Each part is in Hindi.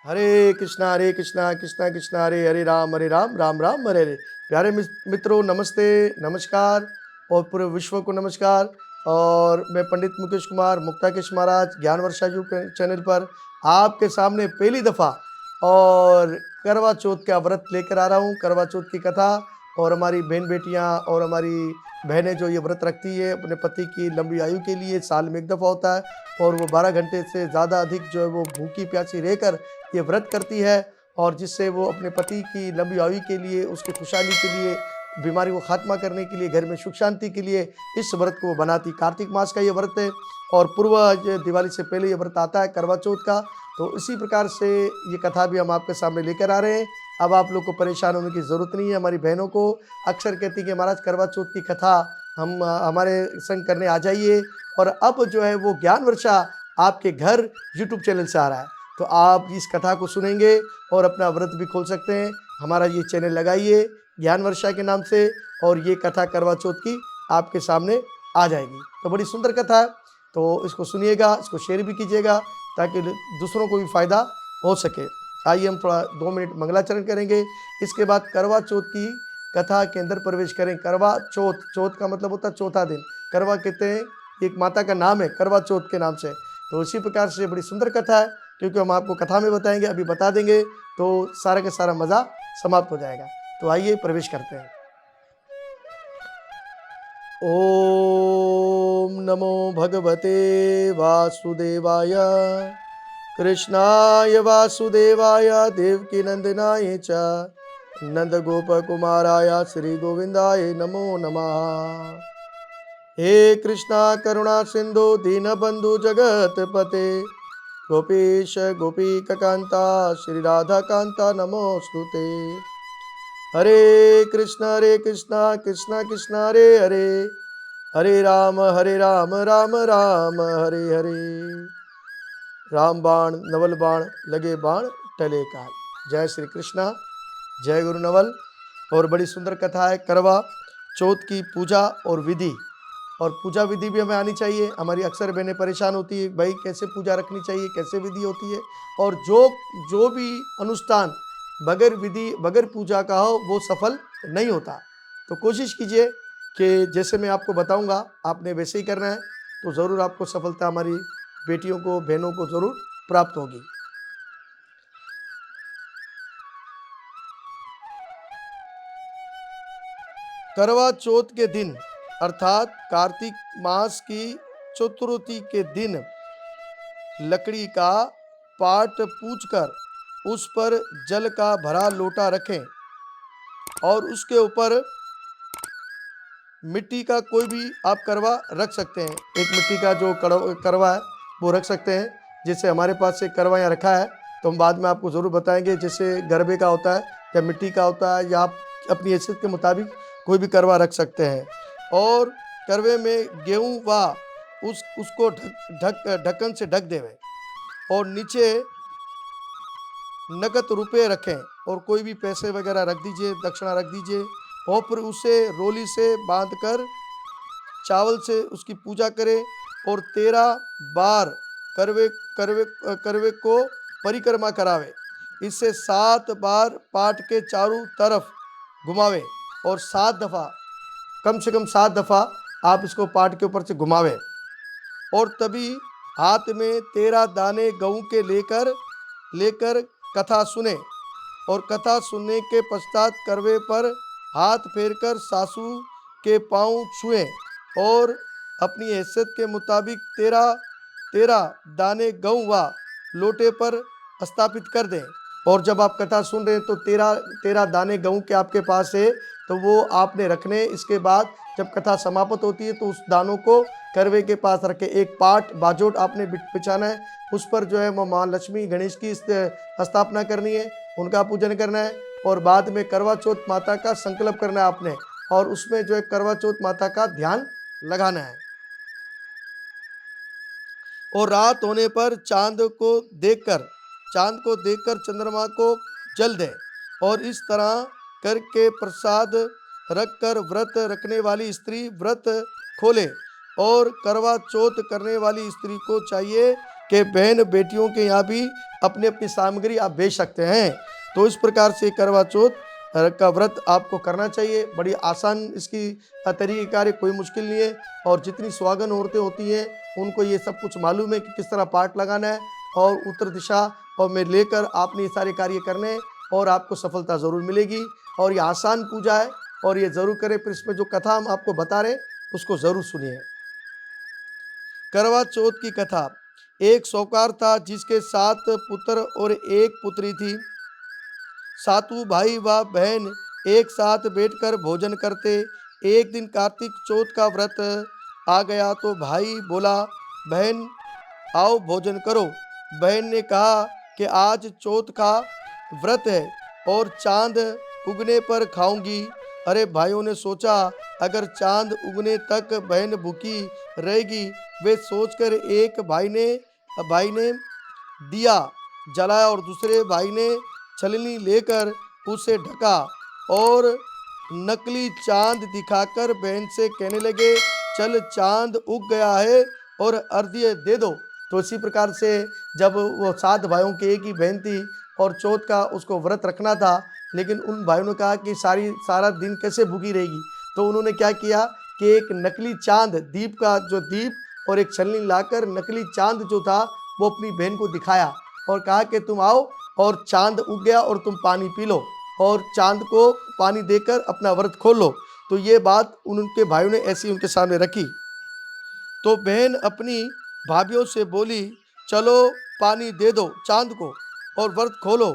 हरे कृष्णा कृष्णा कृष्णा हरे राम राम राम हरे हरे। प्यारे मित्रों, नमस्ते, नमस्कार और पूरे विश्व को नमस्कार। और मैं पंडित मुकेश कुमार मुक्ताकेश महाराज ज्ञान वर्षा यू चैनल पर आपके सामने पहली दफ़ा और करवा चौथ का व्रत लेकर आ रहा हूँ। करवा चौथ की कथा और हमारी बहन बेटियाँ और हमारी बहनें जो ये व्रत रखती है अपने पति की लंबी आयु के लिए, साल में एक दफ़ा होता है और वो 12 घंटे से ज़्यादा अधिक जो है वो भूखी प्यासी रहकर ये व्रत करती है और जिससे वो अपने पति की लंबी आयु के लिए, उसकी खुशहाली के लिए, बीमारी को खात्मा करने के लिए, घर में सुख शांति के लिए इस व्रत को वो बनाती। कार्तिक मास का ये व्रत है और पूर्व दिवाली से पहले ये व्रत आता है करवा चौथ का। तो इसी प्रकार से ये कथा भी हम आपके सामने लेकर आ रहे हैं। अब आप लोग को परेशान होने की ज़रूरत नहीं है। हमारी बहनों को अक्सर कहती कि महाराज करवा चौथ की कथा हम हमारे संग करने आ जाइए। और अब जो है वो ज्ञान वर्षा आपके घर यूट्यूब चैनल से आ रहा है, तो आप इस कथा को सुनेंगे और अपना व्रत भी खोल सकते हैं। हमारा ये चैनल लगाइए ज्ञान वर्षा के नाम से और ये कथा करवा चौथ की आपके सामने आ जाएगी। तो बड़ी सुंदर कथा है, तो इसको सुनिएगा, इसको शेयर भी कीजिएगा ताकि दूसरों को भी फायदा हो सके। आइए हम थोड़ा 2 मिनट मंगलाचरण करेंगे, इसके बाद करवा चौथ की कथा के अंदर प्रवेश करें। करवा चौथ, चौथ का मतलब होता है चौथा दिन। करवा कहते हैं, एक माता का नाम है करवा चौथ के नाम से। तो इसी प्रकार से बड़ी सुंदर कथा है, क्योंकि हम आपको कथा में बताएंगे, अभी बता देंगे तो सारा का सारा मज़ा समाप्त हो जाएगा। तो आइए प्रवेश करते हैं। ओम नमो भगवते वासुदेवाय कृष्णाय वासुदेवाय देवकी नंदनाय च नंद गोप कुमाराय श्री गोविंदाय नमो नमः। हे कृष्णा करुणा सिंधु दीनबंधु जगत पते गोपीश गोपीकांता श्री राधा कांता नमोस्तुते। हरे कृष्णा कृष्णा कृष्णा हरे हरे, हरे राम राम राम हरे हरे। राम बाण नवल बाण लगे बाण टले काल। जय श्री कृष्णा, जय गुरु नवल। और बड़ी सुंदर कथा है करवा चौथ की पूजा और विधि। और पूजा विधि भी हमें आनी चाहिए। हमारी अक्सर बहनें परेशान होती है, भाई कैसे पूजा रखनी चाहिए, कैसे विधि होती है। और जो भी अनुष्ठान बगैर विधि बगैर पूजा का हो वो सफल नहीं होता। तो कोशिश कीजिए कि जैसे मैं आपको बताऊंगा आपने वैसे ही करना है, तो ज़रूर आपको सफलता हमारी बेटियों को, बहनों को ज़रूर प्राप्त होगी। करवा चौथ के दिन अर्थात कार्तिक मास की चतुर्थी के दिन लकड़ी का पाट पूछकर उस पर जल का भरा लोटा रखें और उसके ऊपर मिट्टी का कोई भी आप करवा रख सकते हैं। एक मिट्टी का जो करवा है वो रख सकते हैं। जैसे हमारे पास एक करवा यहाँ रखा है, तो हम बाद में आपको ज़रूर बताएंगे। जैसे गरबे का होता है या मिट्टी का होता है, या आप अपनी हैसियत के मुताबिक कोई भी करवा रख सकते हैं। और करवे में गेहूँ व उसको ढक्कन से ढक देवे और नीचे नगद रुपए रखें और कोई भी पैसे वगैरह रख दीजिए, दक्षिणा रख दीजिए। और फिर उसे रोली से बांधकर चावल से उसकी पूजा करें और 13 बार करवे करवे करवे को परिक्रमा करावे। इससे 7 बार पाट के चारों तरफ घुमावे और 7 दफ़ा, कम से कम 7 दफ़ा आप इसको पाट के ऊपर से घुमावे। और तभी हाथ में 13 दाने गेहूं के लेकर कथा सुने और कथा सुनने के पश्चात करवे पर हाथ फेरकर सासू के पांव छुएं और अपनी हैसियत के मुताबिक 13 दाने गेहूं व लोटे पर स्थापित कर दें। और जब आप कथा सुन रहे हैं तो 13 दाने गेहूं के आपके पास है, तो वो आपने रखने। इसके बाद जब कथा समाप्त होती है तो उस दानों को करवे के पास रखे। एक पाट बाजोट आपने बिछाना है, उस पर जो है वो माँ लक्ष्मी गणेश की स्थापना करनी है, उनका पूजन करना है। और बाद में करवा चौथ माता का संकल्प करना है आपने, और उसमें जो है करवा चौथ माता का ध्यान लगाना है। और रात होने पर चांद को देखकर चंद्रमा को जल दे और इस तरह करके प्रसाद रखकर व्रत रखने वाली स्त्री व्रत खोले। और करवा चौथ करने वाली स्त्री को चाहिए कि बहन बेटियों के यहाँ भी अपनी अपनी सामग्री आप बेच सकते हैं। तो इस प्रकार से करवा चौथ का व्रत आपको करना चाहिए। बड़ी आसान इसकी तरीक़ेकार है, कोई मुश्किल नहीं है। और जितनी सुहागन औरतें होती हैं उनको ये सब कुछ मालूम है कि किस तरह पाठ लगाना है और उत्तर दिशा और में लेकर आपने ये सारे कार्य करने हैं और आपको सफलता ज़रूर मिलेगी। और ये आसान पूजा है और ये ज़रूर करें। फिर इसमें जो कथा हम आपको बता रहे हैं उसको ज़रूर सुनिए। करवा चौथ की कथा। एक साहूकार था जिसके 7 पुत्र और 1 पुत्री थी। सातों भाई व बहन एक साथ बैठकर भोजन करते। एक दिन कार्तिक चौथ का व्रत आ गया तो भाई बोला, बहन आओ भोजन करो। बहन ने कहा कि आज चौथ का व्रत है और चांद उगने पर खाऊंगी। अरे भाइयों ने सोचा अगर चांद उगने तक बहन भूखी रहेगी। वे सोचकर एक भाई ने दिया जलाया और दूसरे भाई ने छलनी लेकर उसे ढका और नकली चांद दिखाकर बहन से कहने लगे, चल चांद उग गया है और अर्घ्य दे दो। तो इसी प्रकार से जब वो 7 भाइयों की एक ही बहन थी और चौथ का उसको व्रत रखना था, लेकिन उन भाइयों ने कहा कि सारा दिन कैसे भूखी रहेगी। तो उन्होंने क्या किया कि एक नकली चांद दीप और एक छलनी लाकर नकली चांद जो था वो अपनी बहन को दिखाया और कहा कि तुम आओ और चांद उग गया और तुम पानी पी लो और चांद को पानी देकर अपना व्रत खोल लो। तो ये बात उनके भाइयों ने ऐसी उनके सामने रखी। तो बहन अपनी भाभीियों से बोली, चलो पानी दे दो चांद को और व्रत खोलो।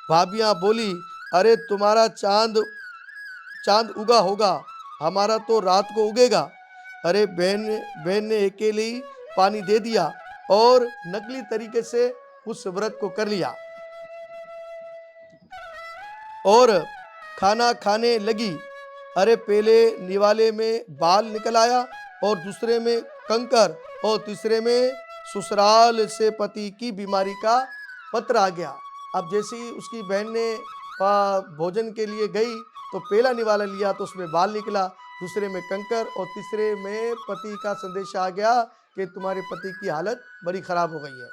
भाभियाँ बोली, अरे तुम्हारा चांद उगा होगा, हमारा तो रात को उगेगा। अरे बहन ने अकेले ही पानी दे दिया और नकली तरीके से उस व्रत को कर लिया और खाना खाने लगी। अरे पहले निवाले में बाल निकल आया और दूसरे में कंकर और तीसरे में ससुराल से पति की बीमारी का पत्र आ गया। अब जैसे ही उसकी बहन ने भोजन के लिए गई तो पहला निवाला लिया तो उसमें बाल निकला, दूसरे में कंकर और तीसरे में पति का संदेश आ गया कि तुम्हारे पति की हालत बड़ी खराब हो गई है।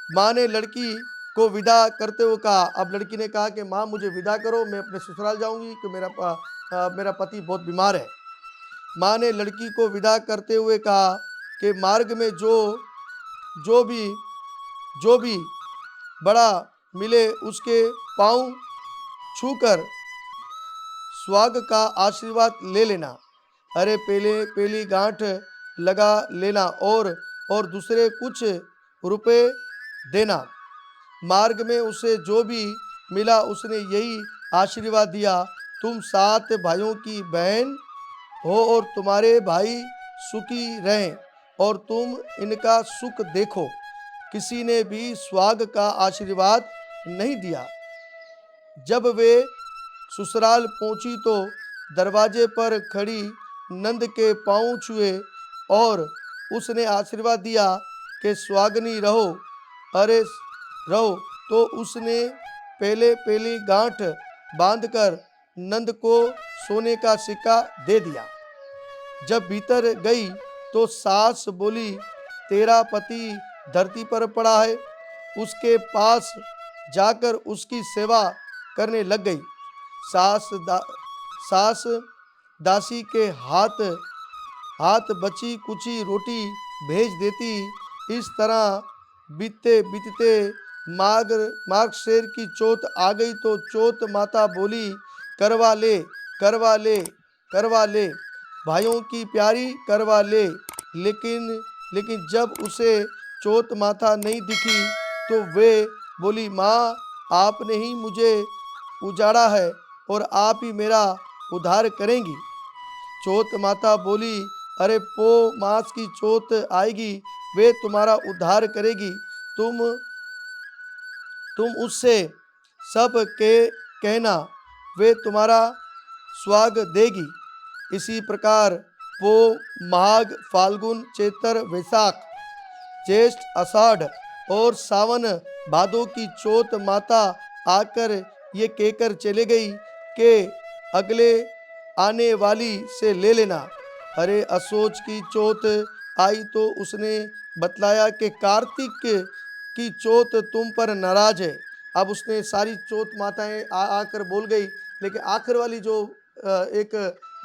माँ ने लड़की को विदा करते हुए कहा, अब लड़की ने कहा कि माँ मुझे विदा करो, मैं अपने ससुराल जाऊंगी कि मेरा पति बहुत बीमार है। माँ ने लड़की को विदा करते हुए कहा कि मार्ग में जो भी बड़ा मिले उसके पांव छूकर स्वाग का आशीर्वाद ले लेना। अरे पहली गांठ लगा लेना और दूसरे कुछ रुपए देना। मार्ग में उसे जो भी मिला उसने यही आशीर्वाद दिया, तुम 7 भाइयों की बहन हो और तुम्हारे भाई सुखी रहें और तुम इनका सुख देखो। किसी ने भी स्वाग का आशीर्वाद नहीं दिया। जब वे ससुराल पहुंची तो दरवाजे पर खड़ी नंद के पांव छुए और उसने आशीर्वाद दिया कि स्वागनी रहो। अरे रहो। तो उसने पहली गांठ बांधकर नंद को सोने का सिक्का दे दिया। जब भीतर गई तो सास बोली, तेरा पति धरती पर पड़ा है। उसके पास जाकर उसकी सेवा करने लग गई। सास दासी के हाथ बची कुची रोटी भेज देती। इस तरह बीतते मार्गशीर की चौथ आ गई तो चौथ माता बोली, करवा ले भाइयों की प्यारी करवा ले। लेकिन जब उसे चौथ माता नहीं दिखी तो वे बोली, माँ आपने ही मुझे उजाड़ा है और आप ही मेरा उद्धार करेंगी। चौथ माता बोली, अरे पो मास की चौथ आएगी, वे तुम्हारा उद्धार करेगी। तुम उससे सब के कहना, वे तुम्हारा स्वाग देगी। इसी प्रकार पो माघ फाल्गुन चैत्र वैशाख ज्येष्ठ आषाढ़ और सावन भादों की चौथ माता आकर ये कहकर चले गई कि अगले आने वाली से ले लेना। अरे असोज की चौथ आई तो उसने बतलाया कि कार्तिक की चौथ तुम पर नाराज है। अब उसने सारी चौथ माताएं आकर बोल गई, लेकिन आखिर वाली जो एक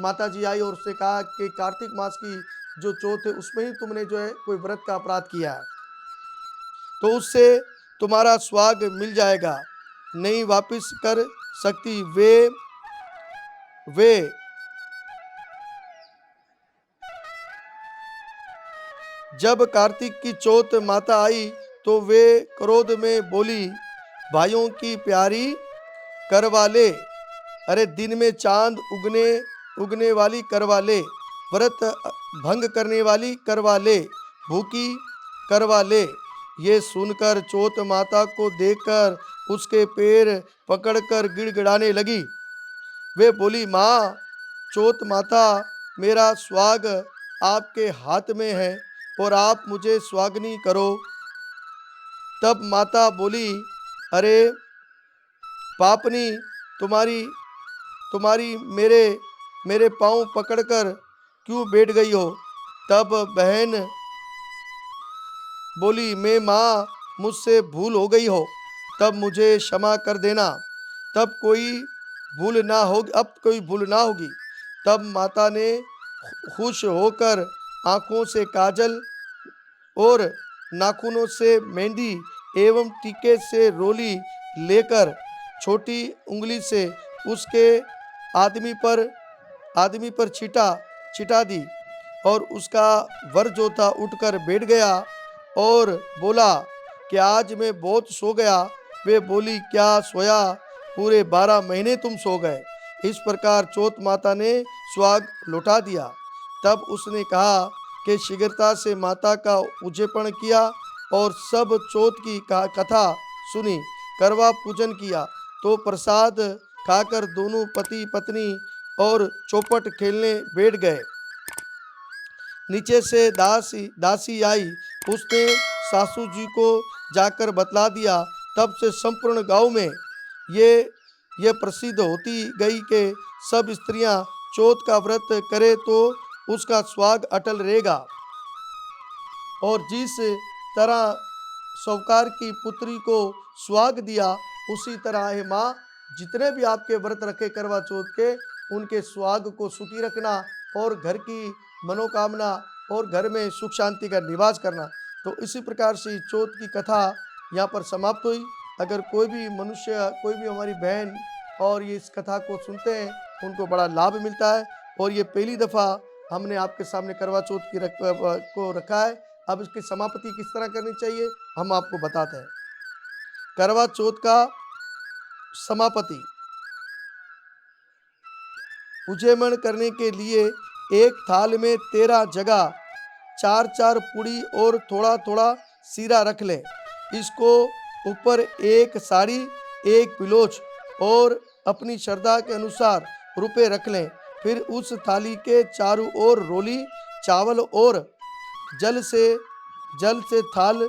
माता जी आई और उसने कहा कि कार्तिक मास की जो चौथ है उसमें ही तुमने जो है कोई व्रत का अपराध किया है, तो उससे तुम्हारा स्वाग मिल जाएगा, नहीं वापस कर सकती। वे जब कार्तिक की चौथ माता आई तो वे क्रोध में बोली, भाइयों की प्यारी करवा ले, अरे दिन में चांद उगने उगने वाली करवा ले, व्रत भंग करने वाली करवा ले, भूखी करवा ले। ये सुनकर चौथ माता को देखकर उसके पैर पकड़कर गिड़गिड़ाने लगी। वे बोली, माँ चौथ माता, मेरा स्वाग आपके हाथ में है और आप मुझे स्वाग्नी करो। तब माता बोली, अरे पापनी, तुम्हारी तुम्हारी मेरे मेरे पाँव पकड़कर क्यों बैठ गई हो। तब बहन बोली, मैं माँ मुझसे भूल हो गई हो, तब मुझे क्षमा कर देना, तब कोई अब कोई भूल ना होगी। तब माता ने खुश होकर आँखों से काजल और नाखूनों से मेहंदी एवं टीके से रोली लेकर छोटी उंगली से उसके आदमी पर छिटा दी और उसका वर जो था उठकर बैठ गया और बोला कि आज मैं बहुत सो गया। वे बोली, क्या सोया, पूरे 12 महीने तुम सो गए। इस प्रकार चौथ माता ने स्वाग लौटा दिया। तब उसने कहा कि शीघ्रता से माता का उज्जेपन किया और सब चौथ की कथा सुनी, करवा पूजन किया, तो प्रसाद खाकर दोनों पति पत्नी और चौपट खेलने बैठ गए। नीचे से दासी आई, उसने सासू जी को जाकर बतला दिया। तब से संपूर्ण गांव में ये प्रसिद्ध होती गई कि सब स्त्रियां चौथ का व्रत करे तो उसका स्वाग अटल रहेगा। और जिस तरह साहूकार की पुत्री को स्वाग दिया, उसी तरह है माँ, जितने भी आपके व्रत रखे करवा चौथ के, उनके स्वाग को सुखी रखना और घर की मनोकामना और घर में सुख शांति का निवास करना। तो इसी प्रकार से चौथ की कथा यहाँ पर समाप्त हुई। अगर कोई भी मनुष्य, कोई भी हमारी बहन और ये इस कथा को सुनते हैं, उनको बड़ा लाभ मिलता है। और ये पहली दफ़ा हमने आपके सामने करवा चौथ को रखा है। अब इसकी समाप्ति किस तरह करनी चाहिए हम आपको बताते हैं। करवा चौथ का समापति, उज्जेमन करने के लिए एक थाल में 13 जगह 4-4 पूड़ी और थोड़ा थोड़ा सीरा रख लें। इसको ऊपर एक साड़ी, एक पिलोच और अपनी श्रद्धा के अनुसार रुपए रख लें। फिर उस थाली के चारों ओर रोली चावल और जल से थाल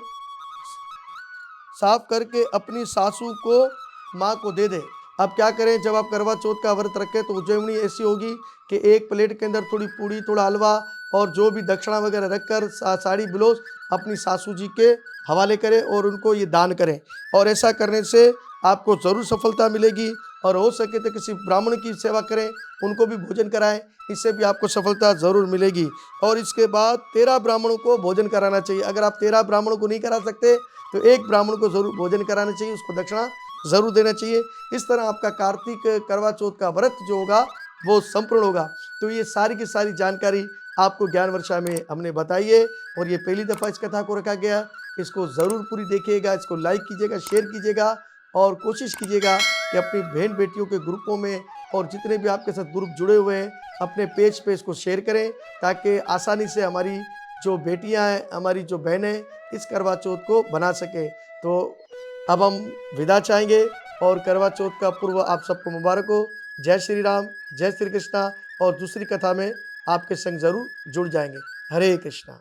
साफ करके अपनी सासू को, माँ को दे दे। अब क्या करें, जब आप करवा चौथ का व्रत रखें तो उज्जैमनी ऐसी होगी कि एक प्लेट के अंदर थोड़ी पूड़ी, थोड़ा हलवा और जो भी दक्षिणा वगैरह रखकर साड़ी ब्लाउज अपनी सासू जी के हवाले करें और उनको ये दान करें। और ऐसा करने से आपको ज़रूर सफलता मिलेगी। और हो सके तो किसी ब्राह्मण की सेवा करें, उनको भी भोजन कराएं, इससे भी आपको सफलता ज़रूर मिलेगी। और इसके बाद 13 ब्राह्मणों को भोजन कराना चाहिए। अगर आप 13 ब्राह्मणों को नहीं करा सकते तो एक ब्राह्मण को जरूर भोजन कराना चाहिए, उसको दक्षिणा जरूर देना चाहिए। इस तरह आपका कार्तिक करवा चौथ का व्रत जो होगा वो संपूर्ण होगा। तो ये सारी की सारी जानकारी आपको ज्ञान वर्षा में हमने बताई है और ये पहली दफ़ा इस कथा को रखा गया। इसको ज़रूर पूरी देखिएगा, इसको लाइक कीजिएगा, शेयर कीजिएगा और कोशिश कीजिएगा कि अपनी बहन बेटियों के ग्रुपों में और जितने भी आपके साथ ग्रुप जुड़े हुए हैं अपने पेज पे इसको शेयर करें, ताकि आसानी से हमारी जो बेटियां हैं, हमारी जो बहनें इस करवा चौथ को बना सके। तो अब हम विदा चाहेंगे और करवा चौथ का पूर्व आप सबको मुबारक हो। जय श्री राम, जय श्री कृष्णा। और दूसरी कथा में आपके संग जरूर जुड़ जाएंगे। हरे कृष्णा।